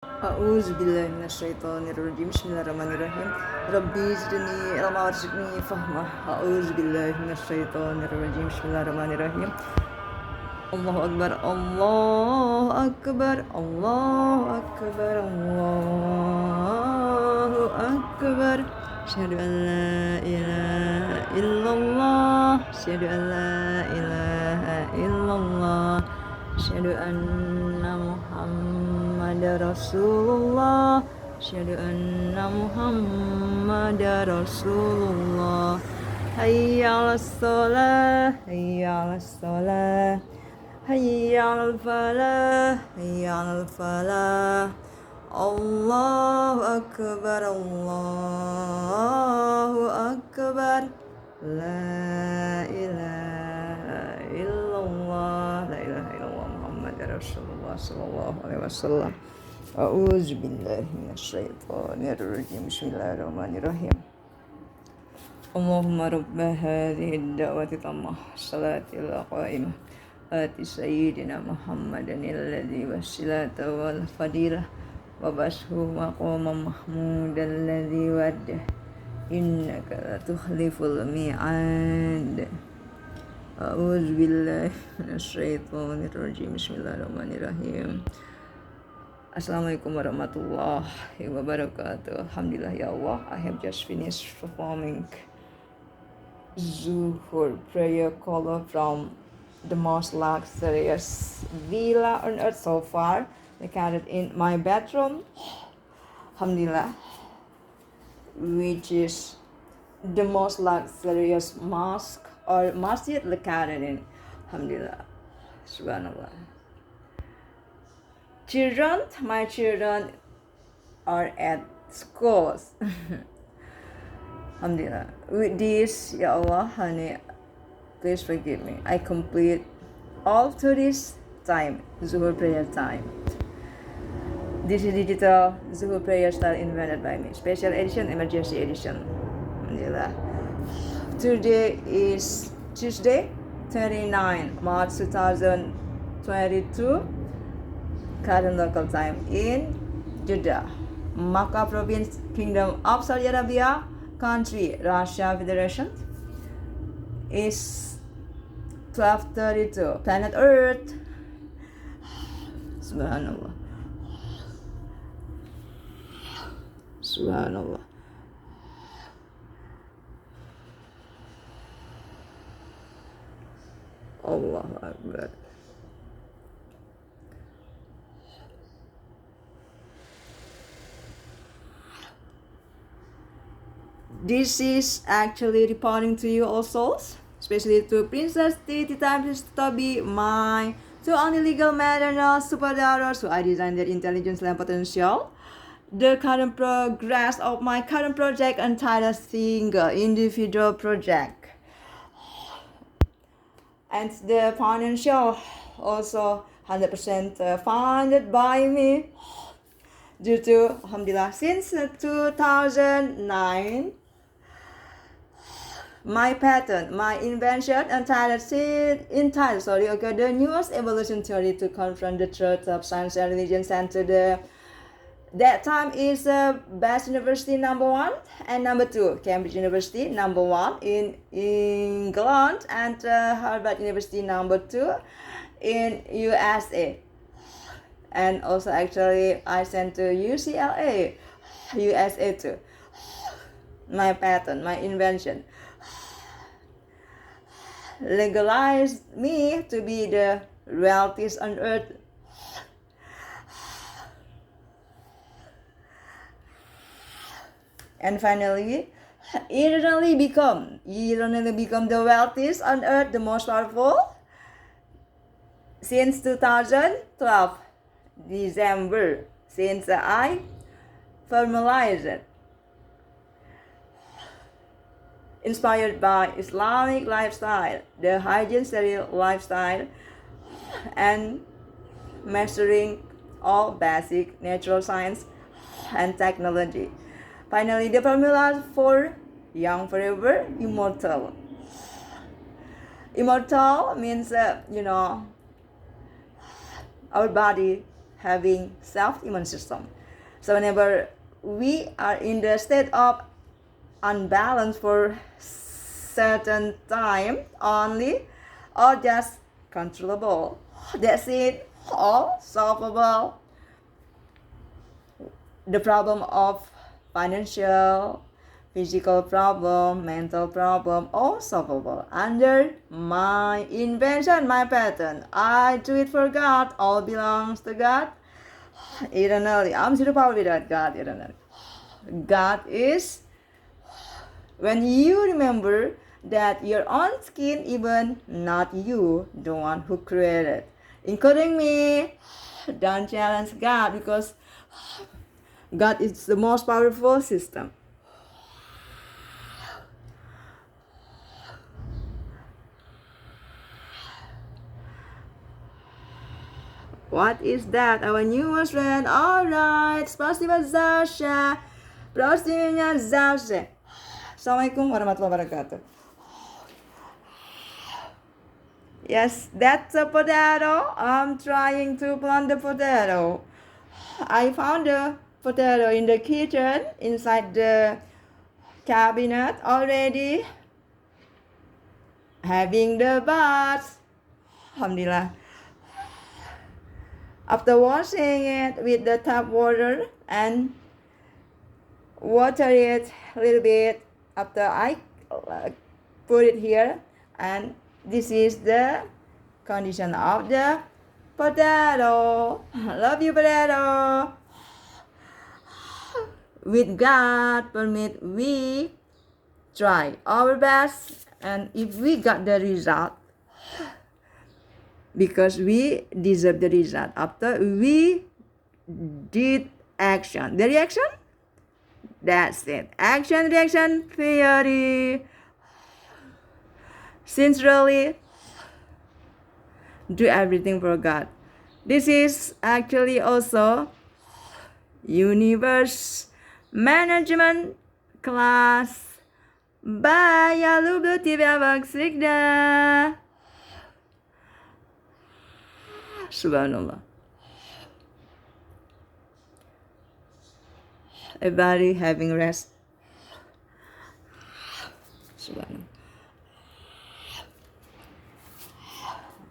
Phbgvmos. Bismillahirrahmanirrahim. Rabbi zidni ilma warzuqni fahma. Phbgvmos. Bismillahirrahmanirrahim. Allahu Akbar, Allahu Akbar, Allahu Akbar, Allahu Akbar. Asyhadu an la ilaha illallah, asyhadu an la ilaha illallah, asyhadu anna Muhammadar Rasulullah, asyhadu anna Muhammadar Rasulullah. Hayya 'alas shalah, hayya 'alas shalah, hayya 'alal falah, hayya 'alal falah. Allahu Akbar, Allahu Akbar. La ilaha illallah, la ilaha illallah Muhammadar Rasulullah sallallahu alaihi wasallam. A'udzu billahi minasyaitonir rajim. Bismillahirrahmanirrahim. Allahumma rabba hadhihi ad-da'wati tammah salatil qa'imah ati sayyidina Muhammadan alladhi wasilata wal fadilah wa bashu maqamam mahmudan alladhi waddah innaka la tukhliful mi'ad. A'udzu billahi minasyaitonir rajim. Bismillahirrahmanirrahim. Assalamualaikum warahmatullahi wabarakatuh. Alhamdulillah ya Allah, I have just finished performing Zuhur prayer caller from the most luxurious villa on earth so far, located in my bedroom, Alhamdulillah, which is the most luxurious mosque or masjid located in, Alhamdulillah, Subhanallah. My children are at schools. Alhamdulillah. With this, Ya Allah, honey, please forgive me. I complete all to this time, Zuhur prayer time. This is digital Zuhur prayer style invented by me. Special edition, emergency edition. Alhamdulillah. Today is Tuesday, 29 March 2022. Current local time in Jeddah, Makkah province, Kingdom of Saudi Arabia, country Russia Federation. Is 12:32. Planet Earth. Subhanallah. Subhanallah. Allahu Akbar. This is actually reporting to you all souls, especially to Princess Titi Times Toby, my two only legal maternal super daughters who I designed their intelligence and potential. The current progress of my current project entitled Single Individual Project. And the financial also 100% funded by me due to, Alhamdulillah, since 2009. My patent, my invention entitled the newest evolution theory to confront the truth of science and religion, sent to that time is Best University #1 and #2, Cambridge University #1 in England, and Harvard University #2 in USA. And also actually I sent to UCLA, USA too. My patent, my invention legalized me to be the wealthiest on earth. And finally, eternally become the wealthiest on earth, the most powerful, since 2012, December, since I formalized it. Inspired by Islamic lifestyle, the hygiene steril lifestyle, and mastering all basic natural science and technology. Finally, the formula for young forever, immortal. Immortal means, our body having self-immune system. So whenever we are in the state of unbalance for certain time only, or just controllable, that's it, all solvable. The problem of financial, physical problem, mental problem, all solvable under my invention, my pattern. I do it for God, all belongs to God eternally. I'm zero power without God eternally. God is, when you remember that your own skin, even not you, the one who created, including me, don't challenge God, because God is the most powerful system. What is that? Our newest friend. Alright. Spasiba Zasha. Prostimnya Zasha. Assalamualaikum warahmatullahi wabarakatuh. Yes, that's a potato. I'm trying to plant the potato. I found the potato in the kitchen, inside the cabinet already, having the buds. Alhamdulillah. After washing it with the tap water and water it a little bit, after I put it here, and this is the condition of the potato. Love you, potato. With God permit, we try our best, and if we got the result, because we deserve the result after we did action. The reaction? That's it. Action, reaction, theory. Sincerely, do everything for God. This is actually also universe management class. Bye, ya lubu Phbgvmos. Subhanallah. A body having rest. Subhanallah.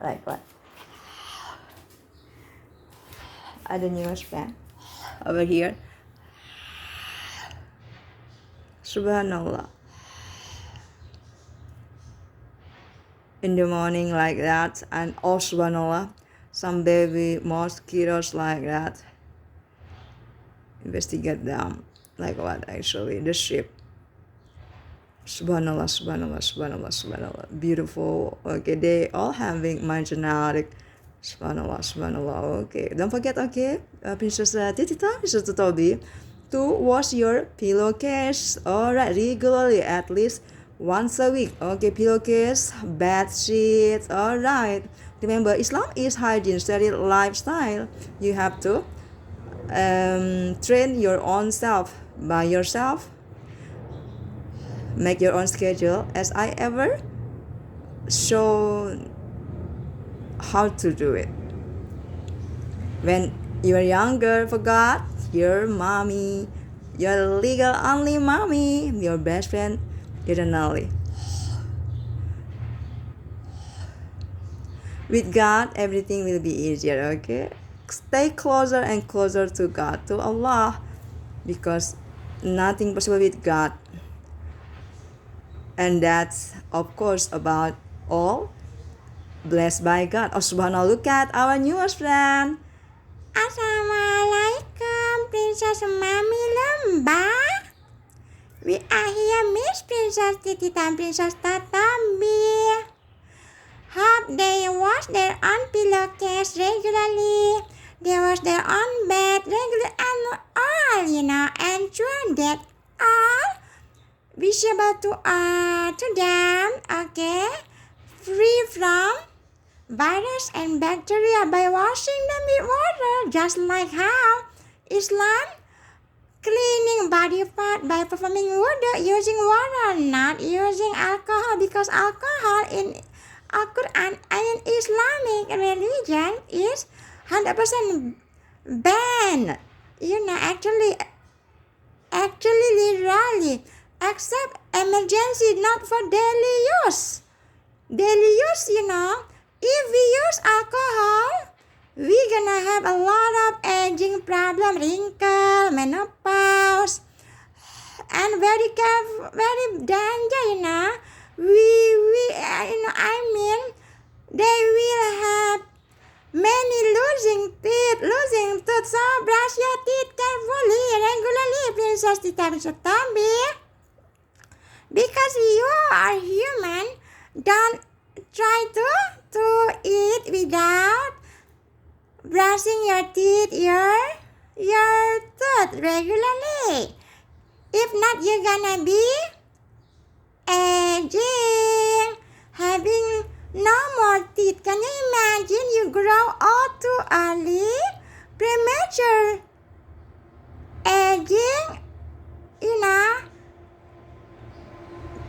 Like what? Ada newest fan over here. Subhanallah. In the morning like that, and oh subhanallah, some baby mosquitoes like that. Investigate them. Like what actually? The sheep. Subhanallah, subhanallah, subhanallah, subhanallah. Beautiful. Okay, they all having marginatic. Subhanallah, subhanallah. Okay, don't forget, okay, Princess Titita, Princess Toby, to wash your pillowcase, alright, regularly, at least once a week. Okay, pillowcase, bed sheets, alright. Remember, Islam is hygiene, sterile lifestyle. You have to train your own self by yourself. Make your own schedule, as I ever show how to do it. When you are younger, forgot your mommy, your legal only mommy, your best friend eternally. With God, everything will be easier, okay? Stay closer and closer to God, to Allah, because nothing possible with God. And that's, of course, about all blessed by God. Oh, subhanallah, look at our newest friend. Assalamualaikum, Princess Mami Lembah. We are here, Miss Princess Titita and Princess Tatambi. Hope they wash their own pillowcase regularly. They wash their own bed regularly and all, ensure that all visible to them, okay, free from virus and bacteria by washing them with water, just like how Islam cleaning body part by performing wudu using water, not using alcohol, because alcohol in Al-Quran and Islamic religion is 100% banned. Actually, literally, except emergency, not for daily use. Daily use, if we use alcohol, we're gonna have a lot of aging problem, wrinkle, menopause, and very danger, they will have many losing teeth, so brush your teeth carefully, regularly, Princess Titabi. Because you are human, don't try to eat without brushing your teeth, your tooth regularly. If not, you're gonna be aging, having no more teeth. Can you imagine you grow old too early? Premature aging,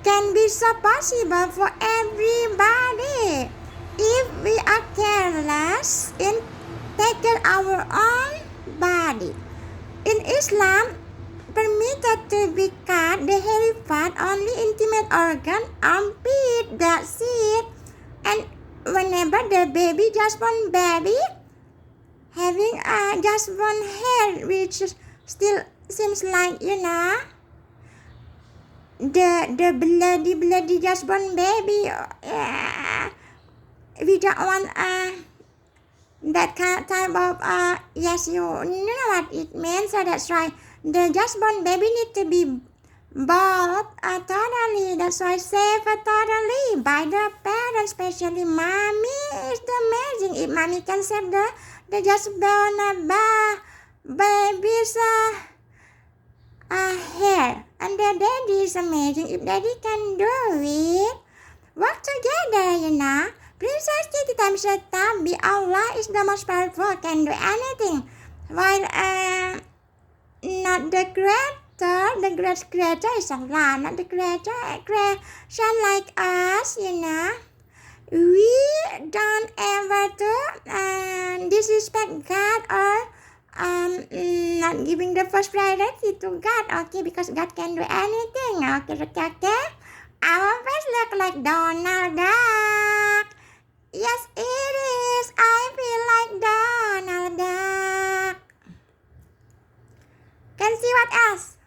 can be so possible for everybody if we are careless in taking our own body. In Islam, permitted to be cut the hairy part, only intimate organ, armpit, that's it. And whenever the baby, just one baby, having just one hair, which still seems like, the bloody just born baby. We don't want that type of yes, you know what it means. So that's why the just born baby need to be bought totally. That's why saved totally by the parents, especially mommy. Is amazing if mommy can save the just born baby's hair. And the daddy is amazing if daddy can do it. Work together, Princess Titi times Tabi, Allah is the most powerful, can do anything. While not the creator, the great creator is Allah, not the creation like us, We don't ever to disrespect God or not giving the first priority to God, okay, because God can do anything, okay. Our face look like Donald Duck. Yes, it is. I feel like Donald Duck. Can see what else?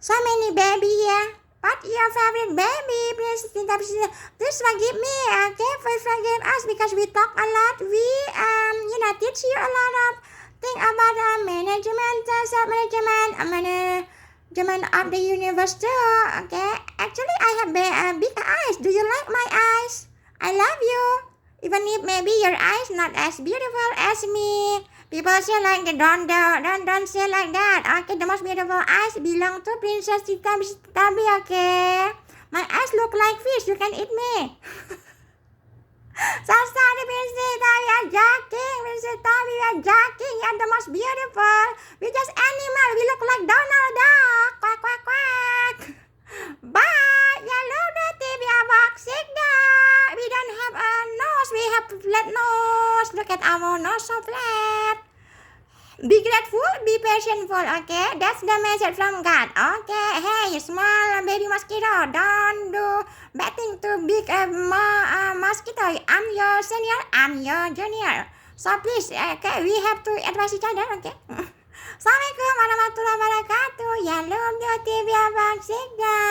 So many baby here. What's your favorite baby? Please forgive me, okay? Please forgive us because we talk a lot. We teach you a lot of things about management, self-management, of the universe too, okay? Actually, I have big eyes. Do you like my eyes? I love you. Even if maybe your eyes not as beautiful as me. People say like don't say like that. Okay, the most beautiful eyes belong to Princess Tabi, okay? My eyes look like fish. You can eat me. So sorry, Princess Tabi, are joking. Princess Tabi, we are joking. You are the most beautiful. We just animal. We look like Donald Duck. Quack, quack, quack. But you look the TV boxing now. We don't have a nose. We have flat nose. Look at our nose so flat. Be grateful, be patientful, okay? That's the message from God, okay? Hey, small baby mosquito, don't do bad thing to big mosquito. I'm your senior, I'm your junior. So please, okay, we have to advise each other, okay? Assalamualaikum warahmatullahi wabarakatuh. Ya love the TV abang Sigda.